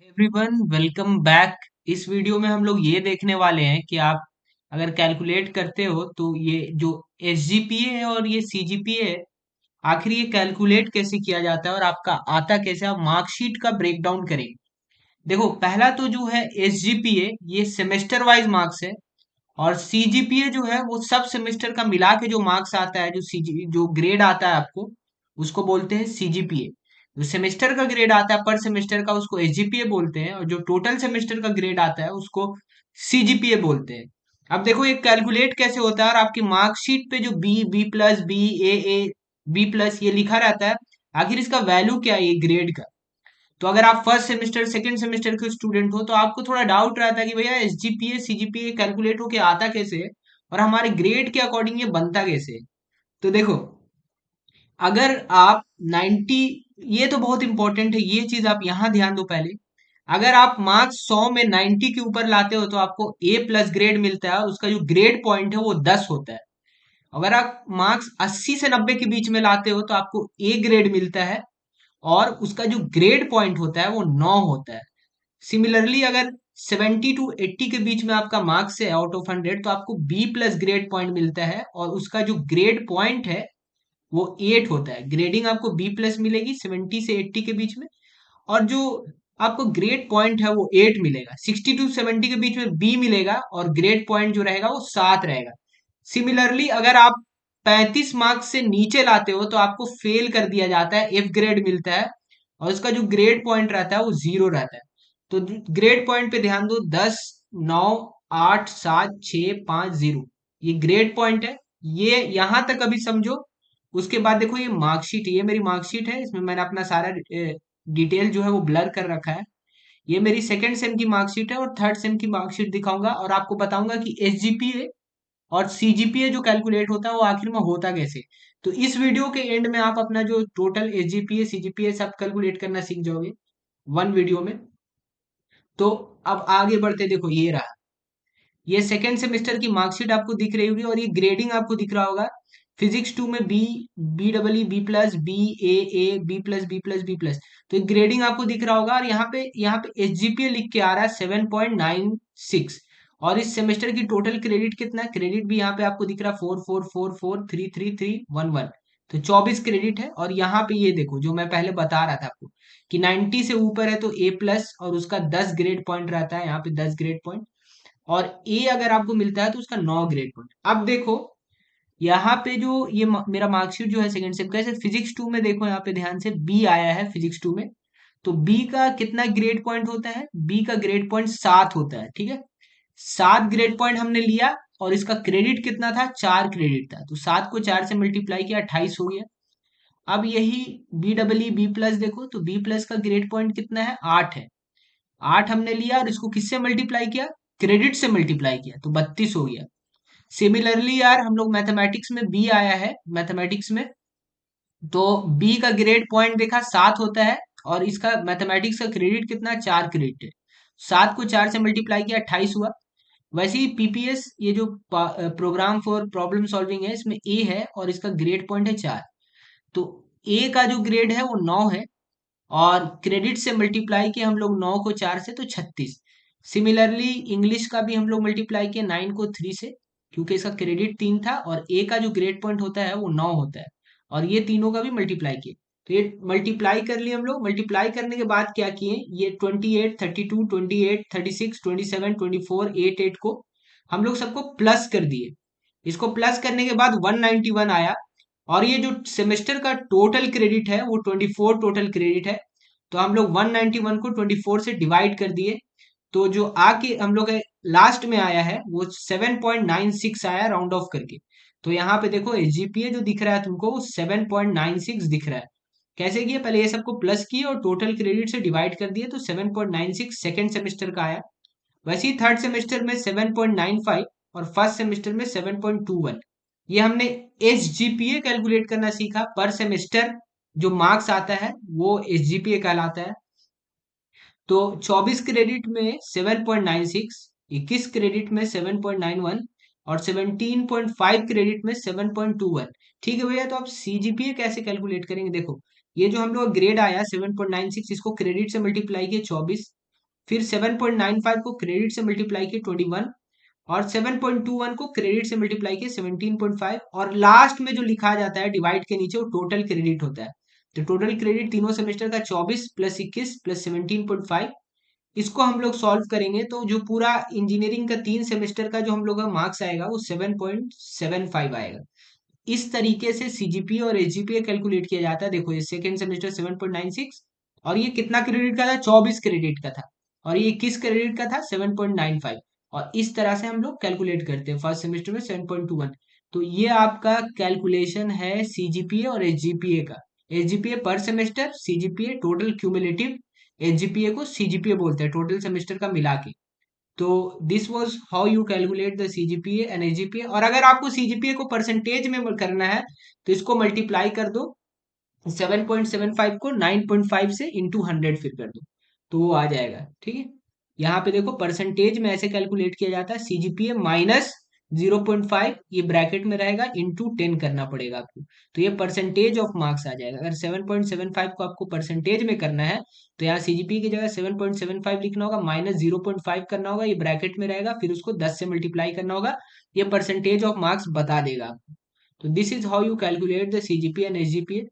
Everyone welcome back. इस video में हम लोग ये देखने वाले हैं कि आप अगर कैलकुलेट करते हो तो ये जो एसजीपीए है और ये सीजीपीए है, आखिर ये कैलकुलेट कैसे किया जाता है और आपका आता कैसे, आप मार्कशीट का ब्रेक डाउन करेंगे। देखो, पहला तो जो है एसजीपीए, ये सेमेस्टर वाइज मार्क्स है। और सीजीपीए जो है वो सब सेमेस्टर का मिला के जो मार्क्स आता है, जो सीजी जो ग्रेड आता है आपको, उसको बोलते हैं सीजीपीए। जो सेमेस्टर का ग्रेड आता है पर सेमेस्टर का, उसको एसजीपीए बोलते हैं, और जो टोटल सेमेस्टर का ग्रेड आता है उसको सीजीपीए बोलते हैं। अब देखो ये कैलकुलेट कैसे होता है, और आपकी मार्कशीट पे जो B plus B A B plus ये लिखा रहता है, आखिर इसका वैल्यू क्या है ये ग्रेड का। तो अगर आप फर्स्ट सेमेस्टर सेकंड सेमेस्टर के स्टूडेंट हो तो आपको थोड़ा डाउट रहता है कि भैया एसजीपीए सीजीपीए कैलकुलेट होके आता कैसे है और हमारे ग्रेड के अकॉर्डिंग ये बनता कैसे है। तो देखो, अगर आप 90, ये तो बहुत इंपॉर्टेंट है, ये चीज आप यहां ध्यान दो पहले। अगर आप मार्क्स 100 में 90 के ऊपर लाते हो तो आपको ए प्लस ग्रेड मिलता है, और उसका जो ग्रेड पॉइंट है वो 10 होता है। अगर आप मार्क्स 80 से 90 के बीच में लाते हो तो आपको ए ग्रेड मिलता है, और उसका जो ग्रेड पॉइंट होता है वो 9 होता है। सिमिलरली अगर 70 टू 80 के बीच में आपका मार्क्स है आउट ऑफ 100, तो आपको बी प्लस ग्रेड पॉइंट मिलता है, और उसका जो ग्रेड पॉइंट है वो 8 होता है। ग्रेडिंग आपको बी प्लस मिलेगी 70 से 80 के बीच में, और जो आपको ग्रेड पॉइंट है वो 8 मिलेगा। 60 टू 70 के बीच में बी मिलेगा, और ग्रेड पॉइंट जो रहेगा वो 7 रहेगा। सिमिलरली अगर आप 35 मार्क्स से नीचे लाते हो तो आपको फेल कर दिया जाता है, एफ ग्रेड मिलता है, और उसका जो ग्रेड पॉइंट रहता है वो 0 रहता है। तो ग्रेड पॉइंट पे ध्यान दो, 10, 9, 8, 7, 6, 5, 0, ये ग्रेड पॉइंट है। ये यहां तक अभी समझो। उसके बाद देखो ये मार्कशीट, ये मेरी मार्कशीट है, इसमें मैंने अपना सारा डिटेल जो है वो ब्लर कर रखा है। ये मेरी सेकंड सेम की मार्कशीट है, और थर्ड सेम की मार्कशीट दिखाऊंगा, और आपको बताऊंगा कि एसजीपीए और सीजीपीए जो कैलकुलेट होता है वो आखिर में होता कैसे। तो इस वीडियो के एंड में आप अपना जो टोटल एसजीपीए सीजीपीए सब कैलकुलेट करना सीख जाओगे वन वीडियो में। तो अब आगे बढ़ते, देखो ये रहा, ये सेकेंड सेमेस्टर की मार्कशीट आपको दिख रही होगी, और ये ग्रेडिंग आपको दिख रहा होगा। फिजिक्स 2 में B, B double B plus B, A B plus B plus B plus. तो ग्रेडिंग आपको दिख रहा होगा, और यहाँ पे एसजीपीए लिख के आ रहा है 7.96। और इस सेमेस्टर की टोटल क्रेडिट कितना है, क्रेडिट भी यहाँ पे आपको दिख रहा है 4444333311। तो 24 क्रेडिट है। और यहाँ पे ये देखो जो मैं पहले बता रहा था आपको कि 90 से ऊपर है तो ए प्लस, और उसका 10 ग्रेड पॉइंट रहता है, यहाँ पे 10 ग्रेड पॉइंट। और ए अगर आपको मिलता है तो उसका 9 ग्रेड पॉइंट। अब देखो यहाँ पे जो ये मेरा मार्कशीट जो है सेकंड सेम का, फिजिक्स 2 में देखो यहाँ पे ध्यान से बी आया है फिजिक्स 2 में। तो बी का कितना ग्रेड पॉइंट होता है, बी का ग्रेड पॉइंट 7 होता है, ठीक है। 7 ग्रेड पॉइंट हमने लिया, और इसका क्रेडिट कितना था, 4 क्रेडिट था, तो 7 को 4 से मल्टीप्लाई किया, 28 हो गया। अब यही बी डबल बी प्लस देखो, तो बी प्लस का ग्रेड पॉइंट कितना है, 8 है। 8 हमने लिया और इसको किससे मल्टीप्लाई किया, क्रेडिट से मल्टीप्लाई किया, तो 32 हो गया। सिमिलरली यार हम लोग मैथमेटिक्स में बी आया है मैथमेटिक्स में, तो बी का ग्रेड पॉइंट देखा 7 होता है, और इसका मैथमेटिक्स का क्रेडिट कितना, 4 क्रेडिट है। 7 को 4 से मल्टीप्लाई किया, 28 हुआ। वैसे ही पीपीएस, ये जो प्रोग्राम फॉर प्रॉब्लम सॉल्विंग है, इसमें ए है और इसका ग्रेड पॉइंट है 4। तो ए का जो ग्रेड है वो 9 है, और क्रेडिट से मल्टीप्लाई किया हम लोग 9 को 4 से, तो 36। सिमिलरली इंग्लिश का भी हम लोग मल्टीप्लाई किया 9 को 3 से, क्योंकि इसका क्रेडिट 3 था, और ए का जो ग्रेड पॉइंट होता है वो 9 होता है। और ये तीनों का भी मल्टीप्लाई किए। तो ये मल्टीप्लाई कर लिए हम लोग। मल्टीप्लाई करने के बाद क्या किए, ये 28, 32, 28, 36, 27, 24, 8 को हम लोग सबको प्लस कर दिए। इसको प्लस करने के बाद 191 आया। और ये जो सेमेस्टर का टोटल क्रेडिट है वो 24 टोटल क्रेडिट है। तो हम लोग 191 को 24 से डिवाइड कर दिए, तो जो आके हम लोग लास्ट में आया है वो 7.96 आया, राउंड ऑफ करके। तो यहाँ पे देखो एसजीपीए जो दिख रहा है तुमको वो 7.96 दिख रहा है। कैसे किया, पहले ये सबको प्लस किए और टोटल क्रेडिट से डिवाइड कर दिए, तो 7.96 सेकेंड सेमेस्टर का आया। वैसे ही थर्ड सेमेस्टर में 7.95, और फर्स्ट सेमेस्टर में 7.21। ये हमने एसजीपीए कैलकुलेट करना सीखा, पर सेमेस्टर जो मार्क्स आता है वो एसजीपीए कहलाता है। तो 24 क्रेडिट में 7.96, 21 क्रेडिट में 7.91, और 17.5 क्रेडिट में 7.21। ठीक है भैया, तो आप सीजीपीए कैसे कैलकुलेट करेंगे, देखो ये जो हम लोग ग्रेड आया 7.96, इसको क्रेडिट से मल्टीप्लाई किए 24, फिर 7.95 को क्रेडिट से मल्टीप्लाई किए 21, और 7.21 को क्रेडिट से मल्टीप्लाई किए 17.5, और लास्ट में जो लिखा जाता है डिवाइड के नीचे वो टोटल क्रेडिट होता है। तो टोटल क्रेडिट तीनों सेमेस्टर का 24 प्लस 21 प्लस 17.5, इसको हम लोग सॉल्व करेंगे तो जो पूरा इंजीनियरिंग का 3 सेमेस्टर का जो हम लोग का मार्क्स आएगा वो 7.75 आएगा। इस तरीके से सीजीपीए और एसजीपीए कैलकुलेट किया जाता है। देखो ये सेकंड सेमेस्टर 7.96, और ये कितना क्रेडिट का था, 24 क्रेडिट का था, और ये किस क्रेडिट का था, 7.95। और इस तरह से हम लोग कैलकुलेट करते हैं फर्स्ट सेमेस्टर में 7.21। तो ये आपका कैलकुलेशन है सीजीपीए और एसजीपीए का। एसजीपीए पर semester, CGPA total cumulative, SGPA को सीजीपीए बोलते हैं टोटल सेमेस्टर का मिला के। तो this was how you calculate the CGPA and SGPA. और अगर आपको सीजीपीए को परसेंटेज में करना है तो इसको मल्टीप्लाई कर दो, 7.75 को 9.5 से इंटू 100 फिर कर दो, तो वो आ जाएगा। ठीक है, यहाँ पे देखो परसेंटेज में ऐसे कैलकुलेट किया जाता है, सीजीपीए माइनस 0.5 ये ब्रैकेट में रहेगा, इंटू 10 करना पड़ेगा आपको, तो ये परसेंटेज ऑफ मार्क्स आ जाएगा। अगर 7.75 को आपको परसेंटेज में करना है तो यहाँ सीजीपी की जगह 7.75 लिखना होगा, माइनस 0.5 करना होगा, ये ब्रैकेट में रहेगा, फिर उसको 10 से मल्टीप्लाई करना होगा, ये परसेंटेज ऑफ मार्क्स बता देगा आपको। तो this is how you calculate the CGP and SGPA.